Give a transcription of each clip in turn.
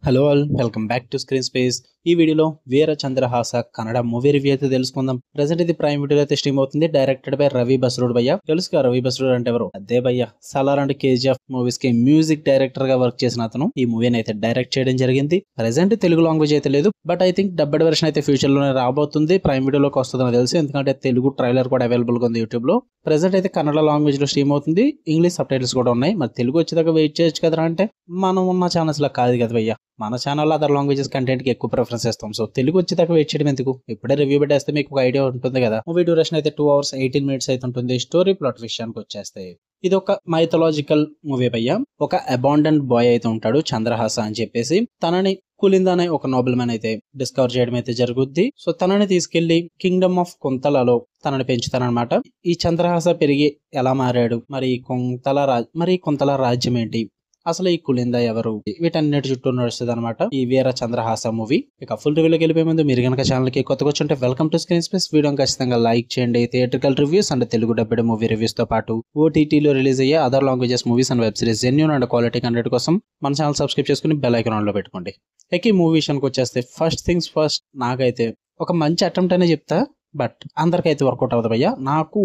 Hello all, welcome back to screen space. ఈ వీడియోలో వీర Chandrahasa Kannada movie review అయితే తెలుసుకుందాం. ప్రెసెంట్ ఇది ప్రైమ్ వీడియోలో అయితే స్ట్రీమ్ అవుతుంది. డైరెక్టెడ్ బై రవి బస్రూడ్ భయ్య. తెలుసుగా రవి బస్రూడ్ అంటే ఎవరు? అదే భయ్య, సలార్ అండ్ కేజీఎఫ్ మూవీస్ కి మ్యూజిక్ డైరెక్టర్ గా వర్క్ చేసిన అతను ఈ మూవీని అయితే డైరెక్ట్ చేయడం జరిగింది. ప్రెసెంట్ తెలుగు లాంగ్వేజ్ అయితే లేదు, బట్ ఐ థింక్ డబ్బెడ్ వెర్షన్ అయితే ఫ్యూచర్ లోనే రాబోతుంది. ప్రైమ్ వీడియోలోకి వస్తుందని తెలుసు, ఎందుకంటే తెలుగు ట్రైలర్ కూడా అవైలబుల్ గా ఉంది యూట్యూబ్ లో. ప్రెసెంట్ అయితే కన్నడ లాంగ్వేజ్ లో స్ట్రీమ్ అవుతుంది. ఇంగ్లీష్ సబ్ టైటిల్స్ కూడా ఉన్నాయి. మరి తెలుగు వచ్చేదాకా వెయిట్ చేయొచ్చు కదా అంటే మనం ఉన్న ఛానల్స్ లో కాదు కదా భయ్య. మన ఛానల్లో అదర్ లాంగ్వేజెస్ కంటెంట్ కి ఎక్కువ ప్రిఫరెన్స్ ఇస్తాం. సో తెలుగు వచ్చేదాకా వెయిట్ చేయడం ఎందుకు, ఇప్పుడే రివ్యూ పెట్టేస్తే మీకు ఒక ఐడియా ఉంటుంది కదా. మూవీ డ్యూరేషన్ అయితే 2 hours 18 minutes అయితే ఉంటుంది. స్టోరీ ప్లాట్ విషయానికి వచ్చేస్తాయి. ఇది ఒక మైథలాజికల్ మూవీ భయ్య. ఒక అబాండెంట్ బాయ్ అయితే ఉంటాడు చంద్రహాస అని చెప్పేసి. తనని కులింద అనే ఒక నోబెల్ మ్యాన్ అయితే డిస్కవర్ చేయడం అయితే జరుగుద్ది. సో తనని తీసుకెళ్లి కింగ్డమ్ ఆఫ్ కొంతలలో తనని పెంచుతానమాట. ఈ చంద్రహాస పెరిగి ఎలా మారాడు, మరి కొంతల రాజ్యం ఏంటి, అసలు ఈ కులింద ఎవరు, వీటన్నిటి చుట్టూ నడుస్తుంది అనమాట ఈ వీర చంద్రహాస మూవీ. ఇక ఫుల్ రివ్యూలోకి వెళ్ళిపోయే ముందు మీరు కనుక ఛానల్ కి కొత్తగా వచ్చుంటే వెల్కమ్ టు స్క్రీన్ స్పేస్. వీడియోని ఖచ్చితంగా లైక్ చేయండి. Theatrical reviews and Telugu dubbed movie reviews తో పాటు ఓటీటీలో రిలీజ్ అయ్యే other languages movies and web series genuine and quality content కోసం మన ఛానల్ సబ్స్క్రైబ్ చేసుకుని బెల్ ఐకాన్ ఆన్ లో పెట్టుకోండి. ఇక ఈ మూవీ విషయానికి వచ్చేస్తే ఫస్ట్ థింగ్స్ ఫస్ట్, నాకైతే ఒక మంచి అటెంప్ట్ అనే చెప్తా, బట్ అందరికైతే వర్కౌట్ అవ్వదు భయ్య. నాకు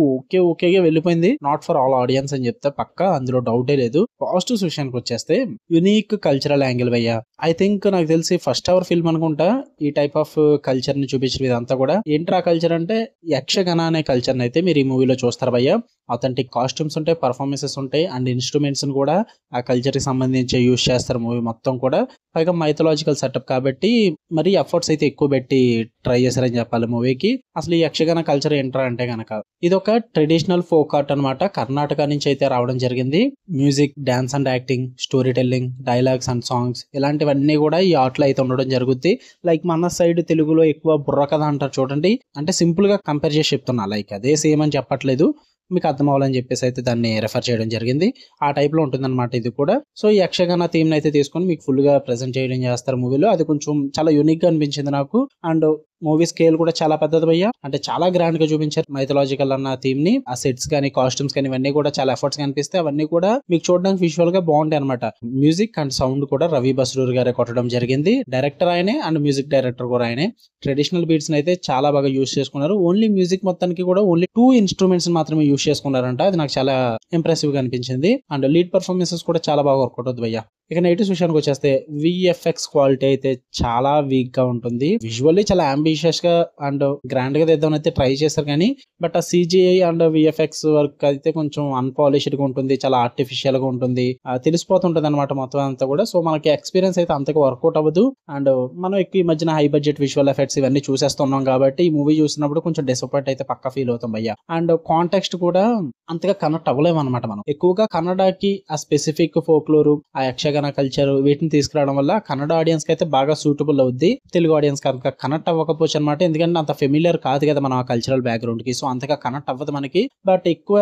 ఓకేగా వెళ్ళిపోయింది. నాట్ ఫర్ ఆల్ ఆడియన్స్ అని చెప్తే పక్క, అందులో డౌటే లేదు. పాజిటివ్స్ విషయానికి వచ్చేస్తే యునిక్ కల్చరల్ యాంగిల్ భయ్య. ఐ థింక్ నాకు తెలిసి ఫస్ట్ అవర్ ఫిల్మ్ అనుకుంటా ఈ టైప్ ఆఫ్ కల్చర్ ని చూపించిన ఇదంతా కూడా. ఏంట్రా కల్చర్ అంటే యక్షగణ అనే కల్చర్ అయితే మీరు ఈ మూవీలో చూస్తారు భయ్య. అథెంటిక్ కాస్ట్యూమ్స్ ఉంటాయి, పర్ఫార్మెన్సెస్ ఉంటాయి, అండ్ ఇన్స్ట్రుమెంట్స్ కూడా ఆ కల్చర్ కి సంబంధించి యూజ్ చేస్తారు మూవీ మొత్తం కూడా. పైగా మైథలాజికల్ సెటప్ కాబట్టి మరి ఎఫర్ట్స్ అయితే ఎక్కువ పెట్టి ట్రై చేశారని చెప్పాలి మూవీకి. అసలు ఈ యక్షగణ కల్చర్ ఏంట్రా అంటే గనక ఇది ఒక ట్రెడిషనల్ ఫోక్ ఆర్ట్ అనమాట. కర్ణాటక నుంచి అయితే రావడం జరిగింది. Music, dance and acting, story telling, dialogues and songs ఇలాంటివన్నీ కూడా ఈ ఆర్ట్ లో అయితే ఉండడం జరుగుద్ది. లైక్ మన సైడ్ తెలుగులో ఎక్కువ బుర్ర కథ అంటారు చూడండి, అంటే సింపుల్ గా కంపేర్ చేసి చెప్తున్నా. లైక్ అదే సేమ్ అని చెప్పట్లేదు, మీకు అర్థం అవ్వాలని చెప్పేసి అయితే దాన్ని రెఫర్ చేయడం జరిగింది. ఆ టైప్ లో ఉంటుంది అనమాట ఇది కూడా. సో ఈ యక్షగణ థీమ్ అయితే తీసుకొని మీకు ఫుల్ గా ప్రెజెంట్ చేయడం చేస్తారు మూవీలో. అది కొంచెం చాలా యూనిక్ గా అనిపించింది నాకు. అండ్ మూవీ స్కేల్ కూడా చాలా పెద్దది భయ్య. అంటే చాలా గ్రాండ్ గా చూపించారు మైథలాజికల్ అన్న థీమ్ ని. ఆ సెట్స్ కానీ కాస్ట్యూమ్స్ కానీ ఇవన్నీ కూడా చాలా ఎఫర్ట్స్ కనిపిస్తే అవన్నీ కూడా మీకు చూడడానికి విజువల్ గా బాగుంటాయి అనమాట. మ్యూజిక్ అండ్ సౌండ్ కూడా రవి బస్రూర్ గారే కొట్టడం జరిగింది. డైరెక్టర్ ఆయనే అండ్ మ్యూజిక్ డైరెక్టర్ కూడా ఆయనే. ట్రెడిషనల్ బీట్స్ అయితే చాలా బాగా యూస్ చేసుకున్నారు. ఓన్లీ మ్యూజిక్ మొత్తానికి కూడా ఓన్లీ 2 instruments మాత్రమే యూస్ చేసుకున్నారంట. అది నాకు చాలా ఇంప్రెసివ్ గా అనిపించింది. అండ్ లీడ్ పర్ఫార్మెన్సెస్ కూడా చాలా బాగా వర్కౌట్ అవుతుంది భయ్య. ఇక నెగిటివ్ విషయానికి వచ్చేస్తే విఎఫ్ఎక్స్ క్వాలిటీ అయితే చాలా వీక్ గా ఉంటుంది. విజువల్లీ చాలా అంబిషియస్ గా అండ్ గ్రాండ్ గా తెద్దామని అయితే ట్రై చేస్తారు కానీ, బట్ ఆ సిజిఐ అండ్ విఎఫ్ఎక్స్ వర్క్ అయితే కొంచెం అన్పాలిష్డ్ గా ఉంటుంది, చాలా ఆర్టిఫిషియల్ గా ఉంటుంది, తెలిసిపోతుంటది అనమాట మొత్తం అంతా కూడా. సో మనకి ఎక్స్పీరియన్స్ అయితే అంతగా వర్కౌట్ అవ్వదు. అండ్ మనం ఎక్కువ ఈ మధ్యన హై బడ్జెట్ విజువల్ ఎఫెక్ట్స్ ఇవన్నీ చూసేస్తున్నాం కాబట్టి ఈ మూవీ చూసినప్పుడు కొంచెం డిసప్పాయింట్ అయితే పక్కా ఫీల్ అవుతాం భయ్య. అండ్ కాంటెక్స్ట్ కూడా అంతగా కనెక్ట్ అవ్వలేము అనమాట. మనం ఎక్కువగా కన్నడకి ఆ స్పెసిఫిక్ ఫోక్లోరు, ఆ యక్షగణ కల్చర్ వీటిని తీసుకురావడం వల్ల కన్నడ ఆడియన్స్ కి అయితే బాగా సూటబుల్ అవుద్ది. తెలుగు ఆడియన్స్ కనుక కనెక్ట్ అవ్వకపోవచ్చు అనమాట. ఎందుకంటే అంత ఫెమిలియర్ కాదు కదా మనం ఆ కల్చరల్ బ్యాక్గ్రౌండ్ కి. సో అంతగా కనెక్ట్ అవ్వదు మనకి. బట్ ఎక్కువ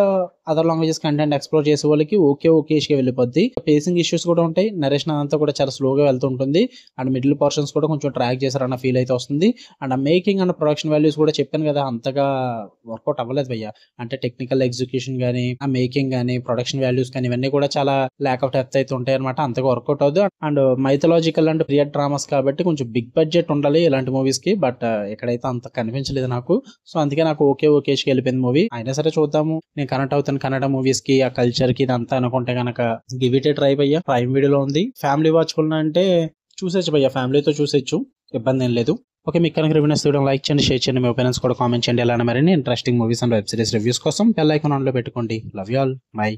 అదర్ లాంగ్వేజెస్ కంటెంట్ ఎక్స్ప్లోర్ చేసే వాళ్ళకి ఓకేష్ గా వెళ్ళిపోద్ది. పేసింగ్ ఇష్యూస్ కూడా ఉంటాయి. నరేషన్ అంతా కూడా చాలా స్లోగా వెళ్తుంటుంది. అండ్ మిడిల్ పోర్షన్స్ కూడా కొంచెం ట్రాక్ చేశారన్న ఫీల్ అయితే వస్తుంది. అండ్ ఆ మేకింగ్ అండ్ ప్రొడక్షన్ వాల్యూస్ కూడా చెప్పాను కదా, అంతగా వర్కౌట్ అవ్వలేదు భయ్య. అంటే టెక్నికల్ ఎగ్జిక్యూషన్ గానీ, ఆ మేకింగ్ గానీ, ప్రొడక్షన్ వాల్యూస్ కానీ ఇవన్నీ కూడా చాలా ల్యాక్ ఆఫ్ డెప్త్ అయితే ఉంటాయి అనమాట. అంతగా వర్కౌట్ అవుతుంది. And mythological and period dramas కాబట్టి కొంచెం బిగ్ బడ్జెట్ ఉండాలి ఇలాంటి మూవీస్ కి. బట్ ఇక్కడైతే అంత కనిపించలేదు నాకు. సో అందుకే నాకు ఓకేష్కి వెళ్ళిపోయింది మూవీ. అయినా సరే చూద్దాము, నేను కనెక్ట్ అవుతాను కన్నడ మూవీస్ కి, ఆ కల్చర్ కి ఇదంతా అనుకుంటే కనుక గివ్ ఇట్ ఏ ట్రై భయ్య. ప్రైమ్ వీడియోలో ఉంది. ఫ్యామిలీ వాచ్ఫుల్ అంటే చూసేచ్చు భయ్య, ఫ్యామిలీతో చూసేచ్చు, ఇబ్బంది ఏం లేదు. ఓకే, మీకు కనుక రివ్యూస్ చూడడం లైక్ చేయండి, షేర్ చేయండి, మీ ఒపీనియన్స్ కూడా కామెంట్ చేయండి. అలానే మరిన్ని interesting movies and web series reviews కోసం బెల్ ఐకాన్ ఆన్ లో పెట్టుకోండి. Love you all, by.